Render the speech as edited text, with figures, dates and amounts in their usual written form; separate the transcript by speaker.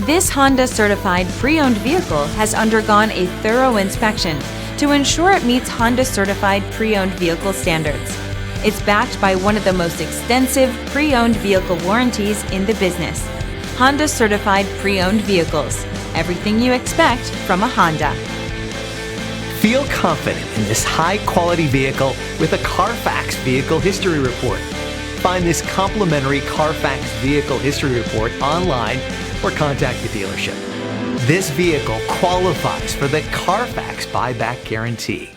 Speaker 1: This Honda certified pre-owned vehicle has undergone a thorough inspection to ensure it meets Honda certified pre-owned vehicle standards. It's backed by one of the most extensive pre-owned vehicle warranties in the business. Honda certified pre-owned vehicles. Everything you expect from a Honda.
Speaker 2: Feel confident in this high-quality vehicle with a CARFAX Vehicle History Report. Find this complimentary CARFAX Vehicle History Report online or contact the dealership. This vehicle qualifies for the CARFAX buyback guarantee.